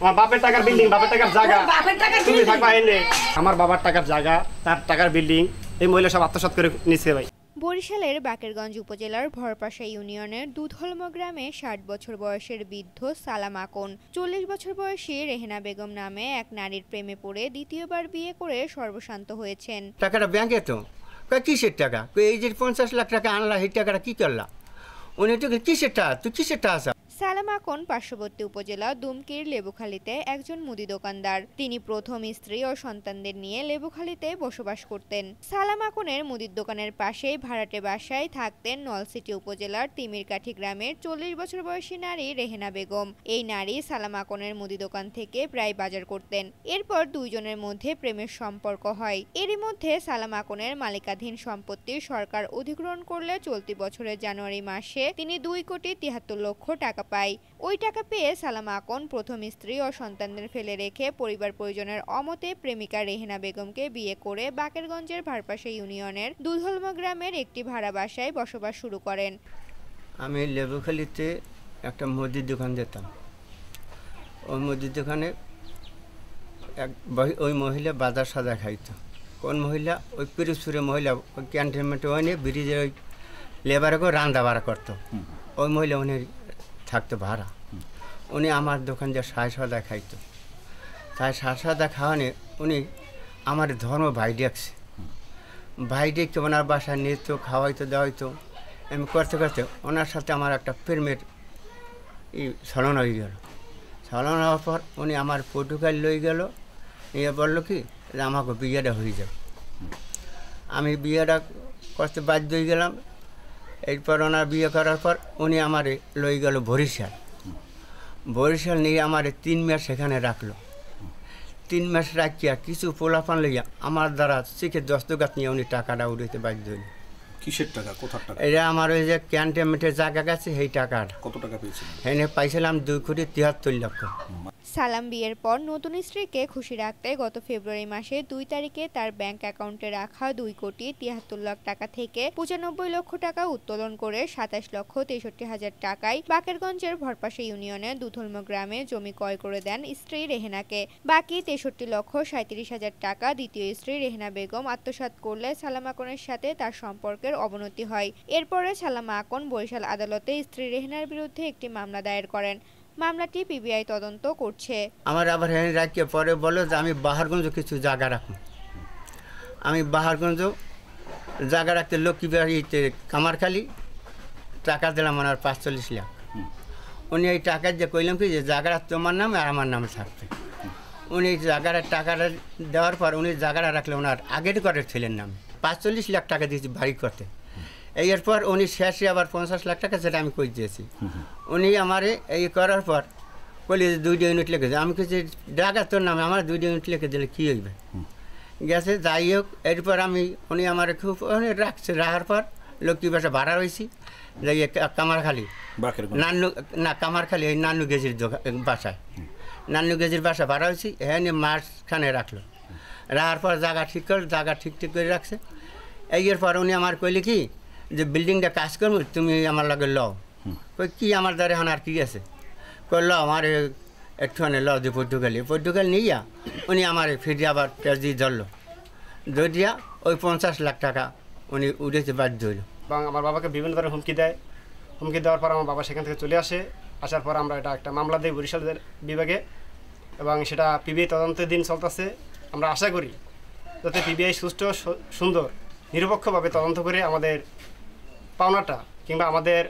আমার বাপের টাকার বিল্ডিং, বাপের টাকার জায়গা, তুমি থাকবা এনে। আমার বাবার টাকার জায়গা, তার টাকার বিল্ডিং, এই মহিলা সব আত্মসাৎ করে নিচ্ছে ভাই। বরিশালের বাকেরগঞ্জ উপজেলার ভরপাশা ইউনিয়নের দুধলম গ্রামে ৬০ বছর বয়সের বৃদ্ধ সালাম আকন ৪০ বছর বয়সী রেহেনা বেগম নামে এক নারীর প্রেমে পড়ে দ্বিতীয়বার বিয়ে করে সর্বশান্ত হয়েছেন। টাকাটা ব্যাংকে তো কিসের টাকা? এই যে ৫০ লাখ টাকা আনলা, এই টাকাটা কি করলা? উনি তো কিসের টাকা? তুই কিসের টাকা? সালাম আকন পার্শ্ববর্তী উপজেলা দুমকির লেবুখালীতে একজন মুদি দোকানদার। তিনি প্রথম স্ত্রী ও সন্তানদের নিয়ে লেবুখালীতে বসবাস করতেন। সালাম আকনের মুদির দোকানের পাশেই ভাড়াটে বাসায় থাকতেন নলছিটি উপজেলার তিমিরকাঠি গ্রামের ৪০ বছর বয়সী নারী রেহেনা বেগম। এই নারী সালাম আকনের মুদি দোকান থেকে প্রায় বাজার করতেন। এরপর দুইজনের মধ্যে প্রেমের সম্পর্ক হয়। এরই মধ্যে সালাম আকনের মালিকাধীন সম্পত্তি সরকার অধিগ্রহণ করলে চলতি বছরের জানুয়ারি মাসে তিনি ২,৭৩,০০,০০০ টাকা পায়। ওই টাকা পেয়ে সালাম আকন প্রথম স্ত্রী ও সন্তানদের ফেলে রেখে পরিবার পরিজনের অমতে প্রেমিকা রেহেনা বেগমকে বিয়ে করে বাকেরগঞ্জের ভারপাশা ইউনিয়নের দুধলম গ্রামের একটি ভাড়া বাসায় বসবাস শুরু করেন। আমি লেবুখালীতে একটা মুদির দোকান দিতাম। ওই মুদির দোকানে ওই মহিলা বাজার সাজা খাইতো। কোন মহিলা? ওই পিরুজপুরের মহিলা, ওই ক্যান্টনমেন্টে ওই ব্রিজের ওই লেবারকে রান্না বাড়া করতো। ওই মহিলা উনি থাকতো ভাড়া। উনি আমার দোকান যে সাজা খাইতো, তাই সাজা খাওয়ানে উনি আমার ধর্ম ভাই দেখছে। ভাই দেখতে ওনার বাসায় নিত, খাওয়াইতো, দেওয়াইতো। আমি করতে করতে ওনার সাথে আমার একটা প্রেমের ছলনা হয়ে গেল। ছলনা হওয়ার পর উনি আমার পর্তুগাল লই গেল, নিয়ে বললো কি যে আমাকে বিয়েটা হয়ে যাবে। আমি বিয়েটা করতে বাধ্য হয়ে গেলাম। এরপর ওনার বিয়ে করার পর উনি আমার লই গেল বরিশাল। বরিশাল নিয়ে আমার ৩ মাস সেখানে রাখলো। ৩ মাস রাখিয়া কিছু পোলাপান লইয়া আমার দ্বারা শিখে দস্তগাত নিয়ে উনি টাকাটা উঠাইতে বাধ্য হইল। কিসের টাকা? কোথার টাকা? এটা আমার ওই যে ক্যান্টনমেন্টের জায়গা গেছে, সেই টাকাটা। কত টাকা পেয়েছিলেন? এনে পাইছিলাম ২,৭৩,০০,০০০। সালাম বিয়ের পর নতুন স্ত্রীকে খুশি রাখতে গত ফেব্রুয়ারি মাসের ২ তারিখে তার ব্যাংক অ্যাকাউন্টে রাখা ২,৭৩,০০,০০০ টাকা থেকে ৯৫ লক্ষ টাকা উত্তোলন করে ২৭,৬৩,০০০ টাকায় বাকেরগঞ্জের ভরপাশা ইউনিয়নের দুধলম গ্রামে জমি ক্রয় করে দেন স্ত্রী রেহেনাকে। বাকি ৬৩,৩৭,০০০ টাকা দ্বিতীয় স্ত্রী রেহেনা বেগম আত্মসাৎ করলে সালাম আকনের সাথে তার সম্পর্কের অবনতি হয়। এরপরে সালাম আকন বরিশাল আদালতে স্ত্রী রেহেনার বিরুদ্ধে একটি মামলা দায়ের করেন। মামলাটি পিবিআই তদন্ত করছে। আমার আবার হেনে রাখিয়ে পরে বলো যে আমি বাহারগঞ্জ কিছু জায়গা রাখবো। আমি বাহারগঞ্জ জায়গা রাখতে লক্ষ্মীবাড়িতে কামারখালি টাকা দিলাম ওনার ৪৫ লাখ। উনি এই টাকা যে কইলাম কি যে জায়গাটা তোমার নামে আর আমার নামে থাকবে। উনি জায়গাটা টাকাটা দেওয়ার পর উনি জায়গাটা রাখলে ওনার আগের ঘরের ছেলের নামে ৪৫ লাখ টাকা দিয়েছি বাড়ি করতে। এরপর উনি শেষে আবার ৫০ লাখ টাকা যেটা আমি কই দিয়েছি। উনি আমার এই করার পর বলি যে ২টা ইউনিট লিখে দেয়। আমি কিছু জায়গা তোর নামে আমার ২টা ইউনিট লিখে দিলে কী হইবে? গেছে, যাই হোক। এরপর উনি আমার খুব রাখছে। রাখার পর লক্ষ্মী বাসা ভাড়া রয়েছি যে কামারখালি কামারখালি এই নান্নু গেজির বাসায়, নান্নু গেজির বাসা ভাড়া হয়েছি। হ্যাঁ, মাঝখানে রাখলো। রাখার পর জায়গা ঠিক করলো, জায়গা ঠিক করে রাখছে। এরপর উনি আমার কইলে কি যে বিল্ডিংটা কাজ করবো, তুমি আমার লাগে লও। কই কি আমার দ্বারা এখন আর কি আছে? কই ল আমার একটুখানে ল যে পর্তুগাল নিয়া উনি আমার ফিরে আবার পেঁয়াজি ধরলো। ধরিয়া ওই ৫০ লাখ টাকা উনি উঠেছে বাধ্য হইল। এবং আমার বাবাকে বিভিন্ন ধরনের হুমকি দেয়। হুমকি দেওয়ার পর আমার বাবা সেখান থেকে চলে আসে। আসার পর আমরা এটা একটা মামলা দিই বরিশাল বিভাগে, এবং সেটা পিবিআই তদন্তের দিন চলতেছে। আমরা আশা করি যাতে পিবিআই সুষ্ঠু, সুন্দর, নিরপেক্ষভাবে তদন্ত করে আমাদের পাওনাটা কিংবা আমাদের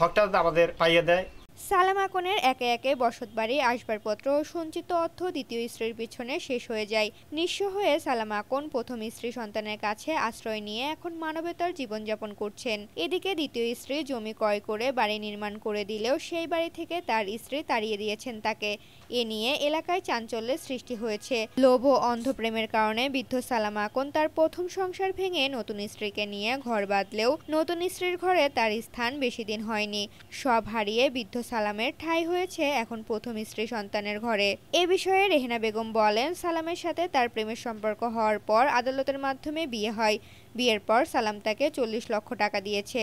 হকটা আমাদের পাইয়ে দেয়। সালাম আকনের একে একে বসতবাড়ি, আসবাবপত্র ও সঞ্চিত অর্থ দ্বিতীয় স্ত্রীর পিছনে শেষ হয়ে যায়। নিঃস্ব হয়ে সালাম আকন প্রথম স্ত্রী সন্তানের কাছে আশ্রয় নিয়ে এখন মানবেতর জীবনযাপন করছেন। এদিকে দ্বিতীয় স্ত্রী জমি ক্রয় করে বাড়ি নির্মাণ করে দিলেও সেই বাড়ি থেকে তার স্ত্রী তাড়িয়ে দিয়েছেন তাকে। এ নিয়ে এলাকায় চাঞ্চল্যের সৃষ্টি হয়েছে। লোভ ও অন্ধপ্রেমের কারণে বৃদ্ধ সালাম আকন তার প্রথম সংসার ভেঙে নতুন স্ত্রীকে নিয়ে ঘর বাঁধলেও নতুন স্ত্রীর ঘরে তার স্থান বেশি দিন হয়নি। সব হারিয়ে বৃদ্ধ সালামের ঠাঁই হয়েছে এখন প্রথম স্ত্রী সন্তানের ঘরে। এ বিষয়ে রেহেনা বেগম বলেন, সালামের সাথে তার প্রেমের সম্পর্ক হওয়ার পর আদালতের মাধ্যমে বিয়ে হয়। বিয়ের পর সালাম তাকে ৪০ লক্ষ টাকা দিয়েছে।